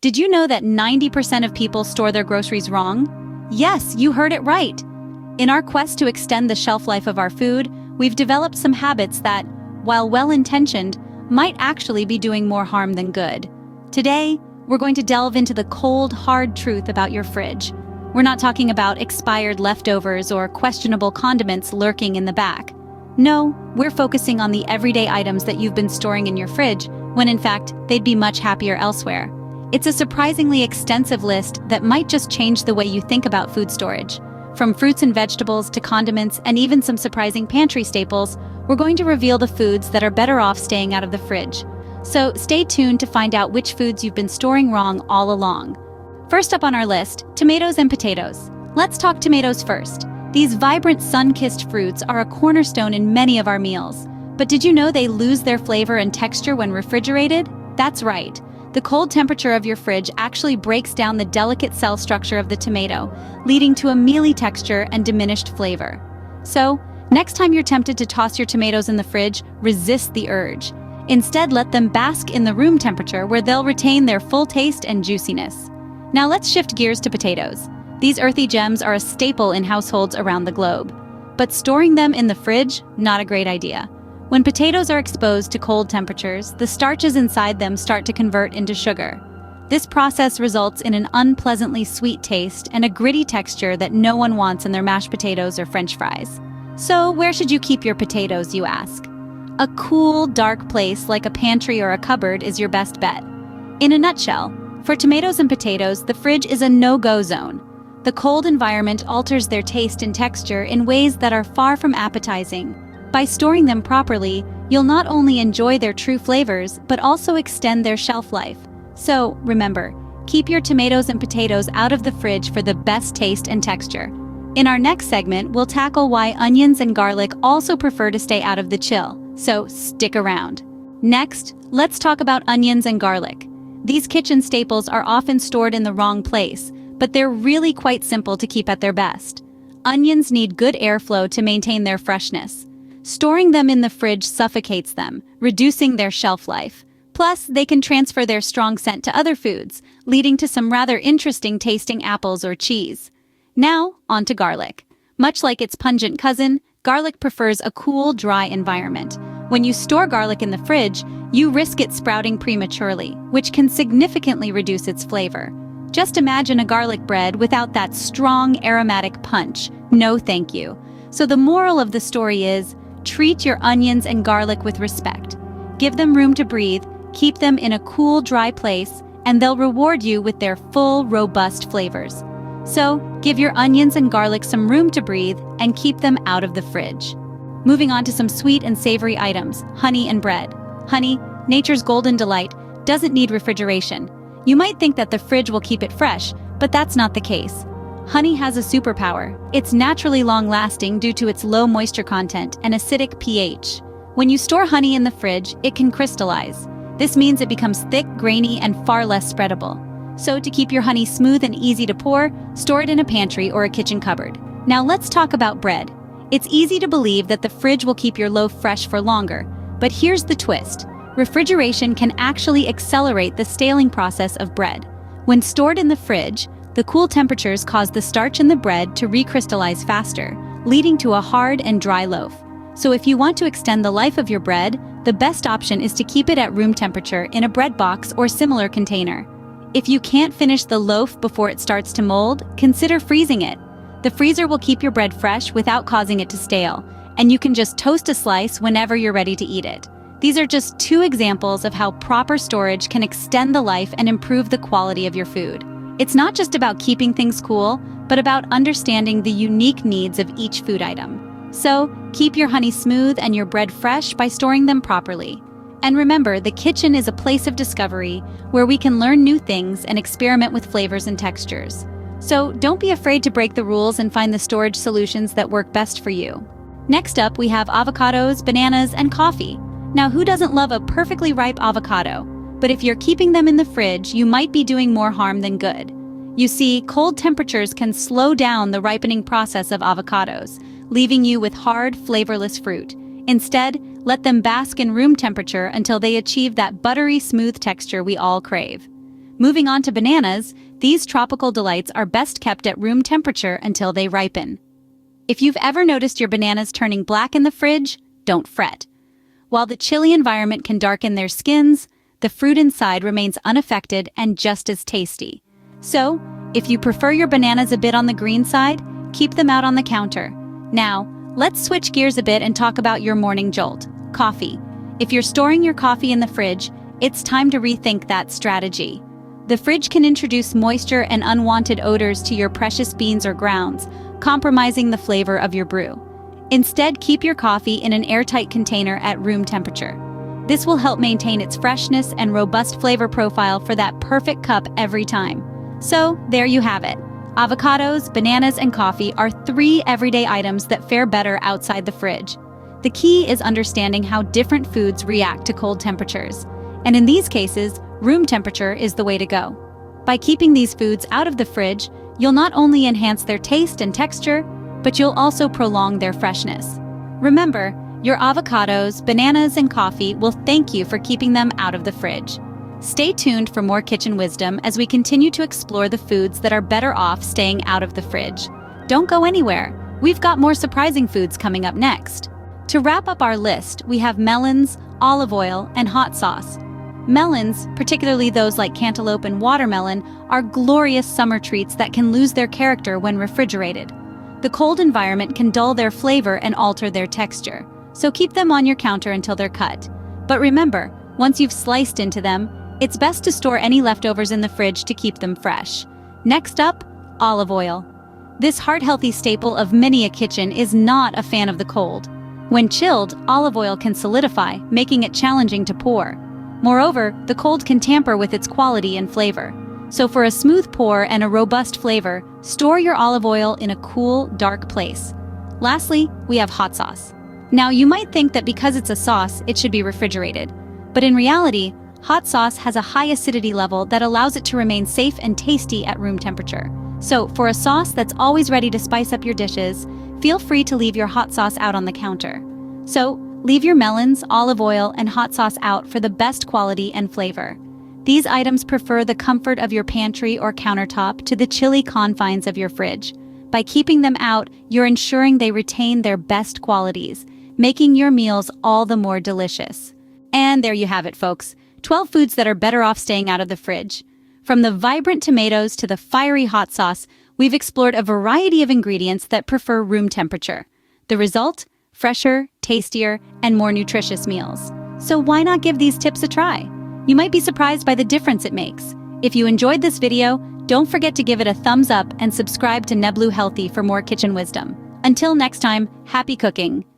Did you know that 90% of people store their groceries wrong? Yes, you heard it right. In our quest to extend the shelf life of our food, we've developed some habits that, while well-intentioned, might actually be doing more harm than good. Today, we're going to delve into the cold, hard truth about your fridge. We're not talking about expired leftovers or questionable condiments lurking in the back. No, we're focusing on the everyday items that you've been storing in your fridge, when in fact, they'd be much happier elsewhere. It's a surprisingly extensive list that might just change the way you think about food storage. From fruits and vegetables to condiments and even some surprising pantry staples, we're going to reveal the foods that are better off staying out of the fridge. So stay tuned to find out which foods you've been storing wrong all along. First up on our list, tomatoes and potatoes. Let's talk tomatoes first. These vibrant sun-kissed fruits are a cornerstone in many of our meals. But did you know they lose their flavor and texture when refrigerated? That's right. The cold temperature of your fridge actually breaks down the delicate cell structure of the tomato, leading to a mealy texture and diminished flavor. So, next time you're tempted to toss your tomatoes in the fridge, resist the urge. Instead, let them bask in the room temperature where they'll retain their full taste and juiciness. Now let's shift gears to potatoes. These earthy gems are a staple in households around the globe. But storing them in the fridge, not a great idea. When potatoes are exposed to cold temperatures, the starches inside them start to convert into sugar. This process results in an unpleasantly sweet taste and a gritty texture that no one wants in their mashed potatoes or French fries. So, where should you keep your potatoes, you ask? A cool, dark place like a pantry or a cupboard is your best bet. In a nutshell, for tomatoes and potatoes, the fridge is a no-go zone. The cold environment alters their taste and texture in ways that are far from appetizing. By storing them properly, you'll not only enjoy their true flavors, but also extend their shelf life. So, remember, keep your tomatoes and potatoes out of the fridge for the best taste and texture. In our next segment, we'll tackle why onions and garlic also prefer to stay out of the chill, so stick around. Next, let's talk about onions and garlic. These kitchen staples are often stored in the wrong place, but they're really quite simple to keep at their best. Onions need good airflow to maintain their freshness. Storing them in the fridge suffocates them, reducing their shelf life. Plus, they can transfer their strong scent to other foods, leading to some rather interesting tasting apples or cheese. Now, on to garlic. Much like its pungent cousin, garlic prefers a cool, dry environment. When you store garlic in the fridge, you risk it sprouting prematurely, which can significantly reduce its flavor. Just imagine a garlic bread without that strong, aromatic punch. No thank you. So the moral of the story is, treat your onions and garlic with respect. Give them room to breathe, keep them in a cool, dry place, and they'll reward you with their full, robust flavors. So, give your onions and garlic some room to breathe and keep them out of the fridge. Moving on to some sweet and savory items, honey and bread. Honey, nature's golden delight, doesn't need refrigeration. You might think that the fridge will keep it fresh, but that's not the case. Honey has a superpower. It's naturally long-lasting due to its low moisture content and acidic pH. When you store honey in the fridge, it can crystallize. This means it becomes thick, grainy, and far less spreadable. So to keep your honey smooth and easy to pour, store it in a pantry or a kitchen cupboard. Now let's talk about bread. It's easy to believe that the fridge will keep your loaf fresh for longer, but here's the twist. Refrigeration can actually accelerate the staling process of bread. When stored in the fridge, the cool temperatures cause the starch in the bread to recrystallize faster, leading to a hard and dry loaf. So if you want to extend the life of your bread, the best option is to keep it at room temperature in a bread box or similar container. If you can't finish the loaf before it starts to mold, consider freezing it. The freezer will keep your bread fresh without causing it to stale, and you can just toast a slice whenever you're ready to eat it. These are just two examples of how proper storage can extend the life and improve the quality of your food. It's not just about keeping things cool, but about understanding the unique needs of each food item. So, keep your honey smooth and your bread fresh by storing them properly. And remember, the kitchen is a place of discovery where we can learn new things and experiment with flavors and textures. So, don't be afraid to break the rules and find the storage solutions that work best for you. Next up, we have avocados, bananas, and coffee. Now, who doesn't love a perfectly ripe avocado? But if you're keeping them in the fridge, you might be doing more harm than good. You see, cold temperatures can slow down the ripening process of avocados, leaving you with hard, flavorless fruit. Instead, let them bask in room temperature until they achieve that buttery, smooth texture we all crave. Moving on to bananas, these tropical delights are best kept at room temperature until they ripen. If you've ever noticed your bananas turning black in the fridge, don't fret. While the chilly environment can darken their skins, the fruit inside remains unaffected and just as tasty. So, if you prefer your bananas a bit on the green side, keep them out on the counter. Now, let's switch gears a bit and talk about your morning jolt, coffee. If you're storing your coffee in the fridge, it's time to rethink that strategy. The fridge can introduce moisture and unwanted odors to your precious beans or grounds, compromising the flavor of your brew. Instead, keep your coffee in an airtight container at room temperature. This will help maintain its freshness and robust flavor profile for that perfect cup every time. So, there you have it. Avocados, bananas, and coffee are 3 everyday items that fare better outside the fridge. The key is understanding how different foods react to cold temperatures. And in these cases, room temperature is the way to go. By keeping these foods out of the fridge, you'll not only enhance their taste and texture, but you'll also prolong their freshness. Remember, your avocados, bananas, and coffee will thank you for keeping them out of the fridge. Stay tuned for more kitchen wisdom as we continue to explore the foods that are better off staying out of the fridge. Don't go anywhere. We've got more surprising foods coming up next. To wrap up our list, we have melons, olive oil, and hot sauce. Melons, particularly those like cantaloupe and watermelon, are glorious summer treats that can lose their character when refrigerated. The cold environment can dull their flavor and alter their texture, so keep them on your counter until they're cut. But remember, once you've sliced into them, it's best to store any leftovers in the fridge to keep them fresh. Next up, olive oil. This heart-healthy staple of many a kitchen is not a fan of the cold. When chilled, olive oil can solidify, making it challenging to pour. Moreover, the cold can tamper with its quality and flavor. So for a smooth pour and a robust flavor, store your olive oil in a cool, dark place. Lastly, we have hot sauce. Now, you might think that because it's a sauce, it should be refrigerated. But in reality, hot sauce has a high acidity level that allows it to remain safe and tasty at room temperature. So, for a sauce that's always ready to spice up your dishes, feel free to leave your hot sauce out on the counter. So, leave your melons, olive oil, and hot sauce out for the best quality and flavor. These items prefer the comfort of your pantry or countertop to the chilly confines of your fridge. By keeping them out, you're ensuring they retain their best qualities, making your meals all the more delicious. And there you have it, folks. 12 foods that are better off staying out of the fridge. From the vibrant tomatoes to the fiery hot sauce, we've explored a variety of ingredients that prefer room temperature. The result? Fresher, tastier, and more nutritious meals. So why not give these tips a try? You might be surprised by the difference it makes. If you enjoyed this video, don't forget to give it a thumbs up and subscribe to Neblu Healthy for more kitchen wisdom. Until next time, happy cooking!